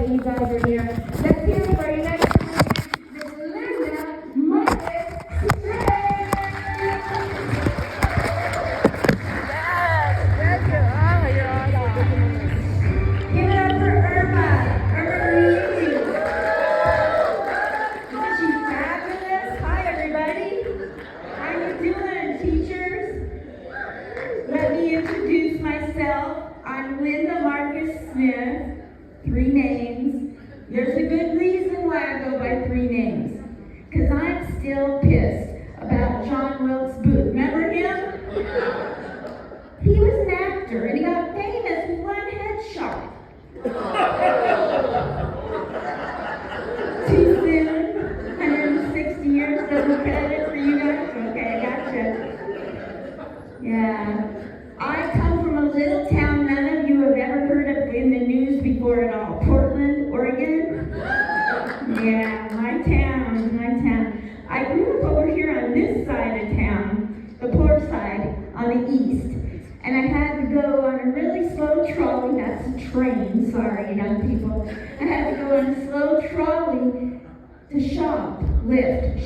that you guys are here. Let's hear it for you next to Miss Linda Marcus Stray. Give it up for Irma. Irma Marie. Isn't she fabulous? Hi, everybody. How you doing, teachers? Let me introduce myself. I'm Linda Marcus Smith. 3 names. There's a good reason why I go by 3 names. Because I'm still pissed about John Wilkes Booth. Remember him? He was an actor and he got famous with one headshot. Too soon? 160 years doesn't cut it for you guys? Okay, I gotcha. Yeah. I come from a little town none of you have ever heard of in the news before at all. Portland, Oregon? Yeah, my town, my town. I grew up over here on this side of town, the poor side, on the east. And I had to go on a really slow trolley, that's a train, sorry young people. I had to go on a slow trolley to shoplift.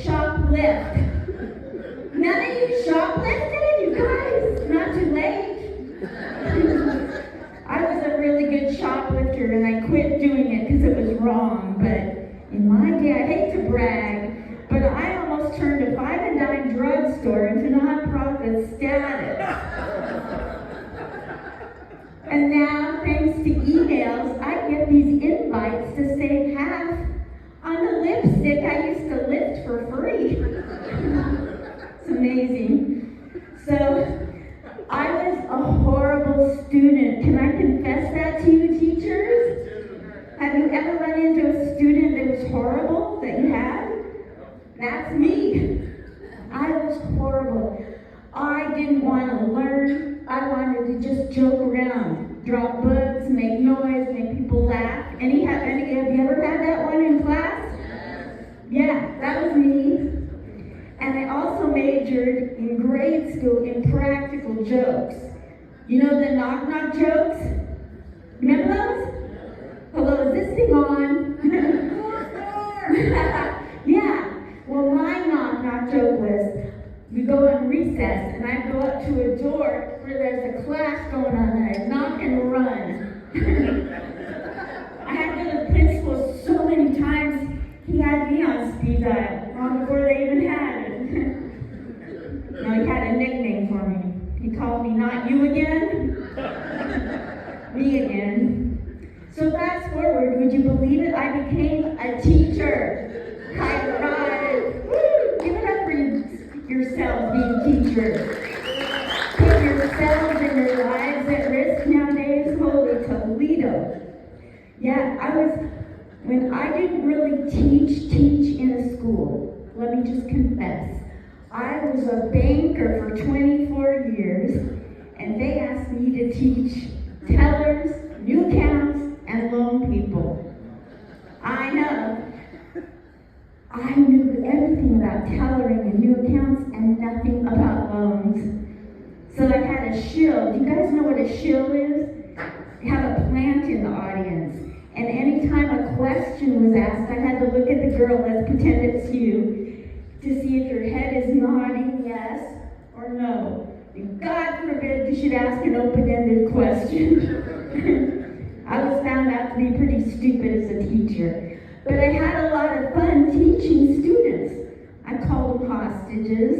None of you shoplifted, you guys? Not too late. I was a really good shoplifter and I quit doing it because it was wrong. But in my day, I hate to brag, but I almost turned a 5 and dime drugstore into nonprofit status. And now, thanks to emails, I get these invites to save half on the lipstick I used to lift for free. It's amazing. So, I was a horrible student. Can I confess that to you, teachers? Have you ever run into a student that was horrible, that you had? That's me. I was horrible. I didn't want to learn. I wanted to just joke around, drop books, make noise, make people laugh. Have you ever had that one in class? Yeah, that was me. And I also majored in grade school in practical jokes. You know the knock-knock jokes? Remember those? Hello, is this thing on? Yeah. Well, my knock-knock joke was, we go on recess, and I go up to a door where there's a class going on, and I knock and run. I had to go to the principal so many times, he had me on speed dial, long before they even had it. No, he had a nickname for me. He called me not you again, me again. So fast forward, would you believe it? I became a teacher. High five. Woo! Give it up for yourselves being teachers. Put yourselves and your lives at risk nowadays. Holy Toledo. Yeah, when I didn't really teach in a school, let me just confess. I was a banker for 24 years, and they asked me to teach tellers, new accounts, and loan people. I know. I knew everything about tellering and new accounts and nothing about loans. So I had a shill. Do you guys know what a shill is? I have a plant in the audience. And anytime a question was asked, I had to look at the girl, let's pretend it's you, to see if your head is nodding yes or no. And God forbid you should ask an open-ended question. I was found out to be pretty stupid as a teacher. But I had a lot of fun teaching students. I called them hostages.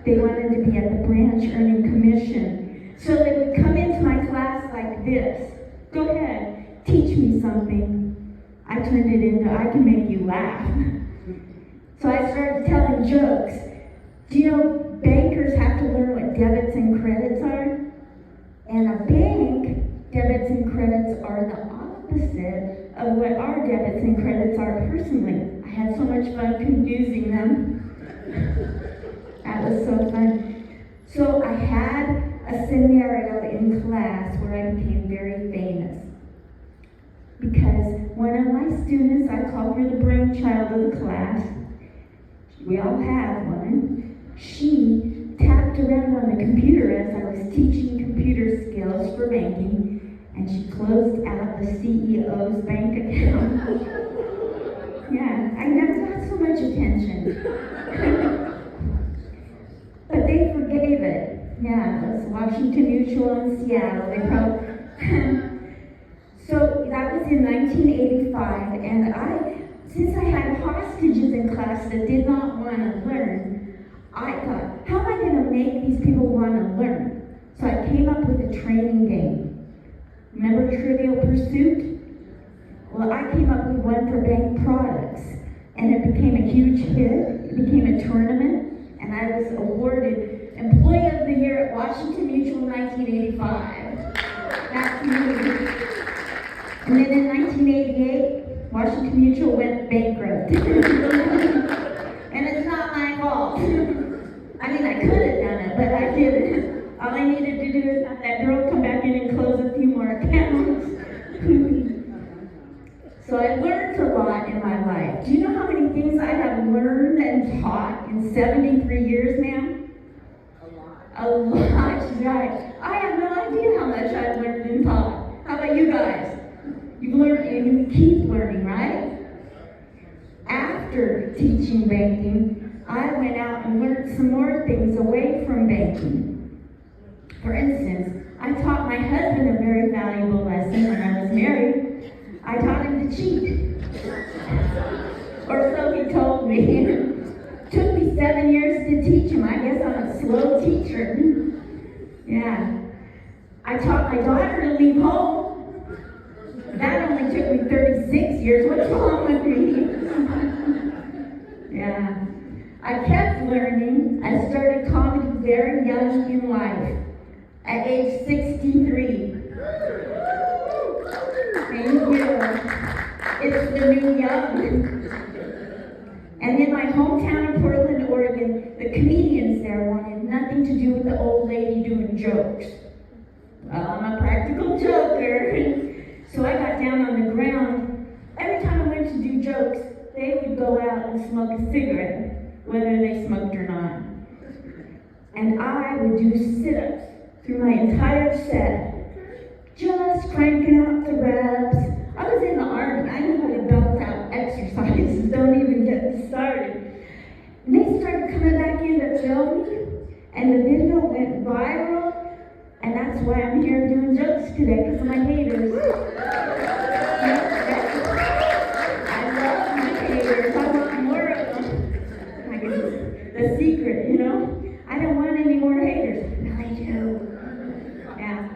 They wanted to be at the branch earning commission. So they would come into my class like this. Go ahead, teach me something. I turned it into, I can make you laugh. So I started telling jokes. Do you know bankers have to learn what debits and credits are? And a bank, debits and credits are the opposite of what our debits and credits are personally. I had so much fun confusing them. That was so fun. So I had a scenario in class where I became very famous. Because one of my students, I called her the brainchild of the class. We all have one. She tapped around on the computer as I was teaching computer skills for banking, and she closed out the CEO's bank account. Yeah, I never got so much attention. But they forgave it. Yeah, it was Washington Mutual in Seattle. They probably. So that was in 1985, and since I had hostages in class that did not want to learn, I thought, how am I going to make these people want to learn? So I came up with a training game. Remember Trivial Pursuit? Well, I came up with one for bank products, and it became a huge hit. It became a tournament, and I was awarded Employee of the Year at Washington Mutual 1985. That's me. And then in 1988, Washington Mutual went bankrupt. And it's not my fault. I mean, I could have done it, but I didn't. All I needed to do is have that girl come back in and close a few more accounts. So I learned a lot in my life. Do you know how many things I have learned and taught in 73 years now? A lot, right. I have no idea how much I've learned and taught. How about you guys? You've learned and you keep learning, right? After teaching banking, I went out and learned some more things away from banking. For instance, I taught my husband a very valuable lesson when I was married. I taught him to cheat. Or so he told me. Took me 7 years to teach him. I guess I'm a slow teacher. Yeah. I taught my daughter to leave home. That only took me 36 years. What's wrong with me? Yeah. I kept learning. I started comedy very young in life. At age 63. Thank you. It's the new young. And in my hometown of Portland, Oregon, the comedians there wanted nothing to do with the old lady doing jokes. Well, I'm a practical joker. So I got down on the ground. Every time I went to do jokes, they would go out and smoke a cigarette, whether they smoked or not. And I would do sit-ups through my entire set, just cranking out the reps. I was in the Army. I knew how to belt out exercises. Don't even get me started. And they started coming back in to film me, and the video went viral. And that's why I'm here doing jokes today, because of my haters. I love my haters. I want more of them. I guess the secret, you know? I don't want any more haters. No, I do. Yeah.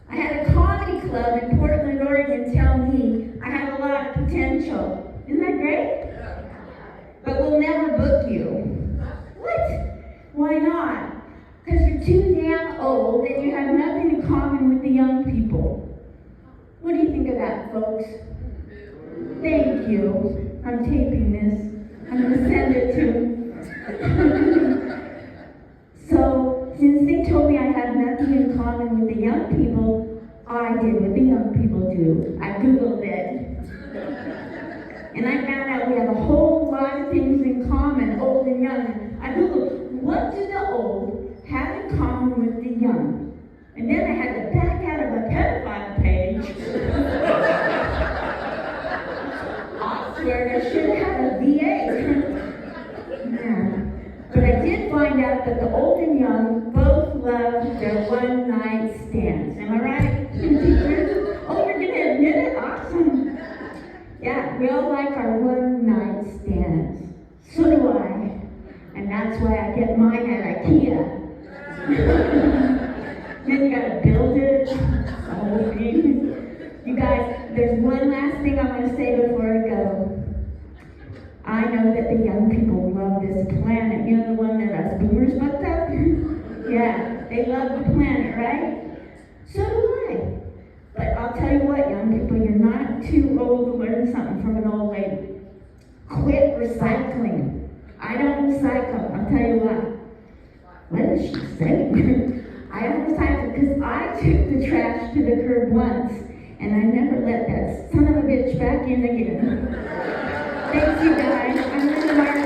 I had a comedy club in Portland, Oregon tell me I have a lot of potential. Isn't that great? But we'll never book you. What? Why not? Because you're too damn old and you have nothing in common with the young people. What do you think of that, folks? Thank you. I'm taping this. I'm going to send it to So, since they told me I have nothing in common with the young people, I did what the young people do. I Googled it. And I found out we have a whole lot of things in common, old and young. I Googled, what do the old have in common with the young? And then I had to back out of a pedophile page. I swear I should have had a VA. Yeah. But I did find out that the old and young both love their one-night stands. Am I right, teachers? Oh, you're going to admit it? Awesome. Yeah, we all like our one-night stands. So do I. And that's why I get mine at IKEA. Then you gotta build it. The whole thing. You guys, there's one last thing I want to say before I go. I know that the young people love this planet. You know the one that us boomers fucked up? Yeah, they love the planet, right? So do I. But I'll tell you what, young people, you're not too old to learn something from an old lady. Quit recycling. I don't recycle. I'll tell you what. What did she say? I don't recycle because I took the trash to the curb once and I never let that son of a bitch back in again. Thanks, you guys. I'm Linda Martin.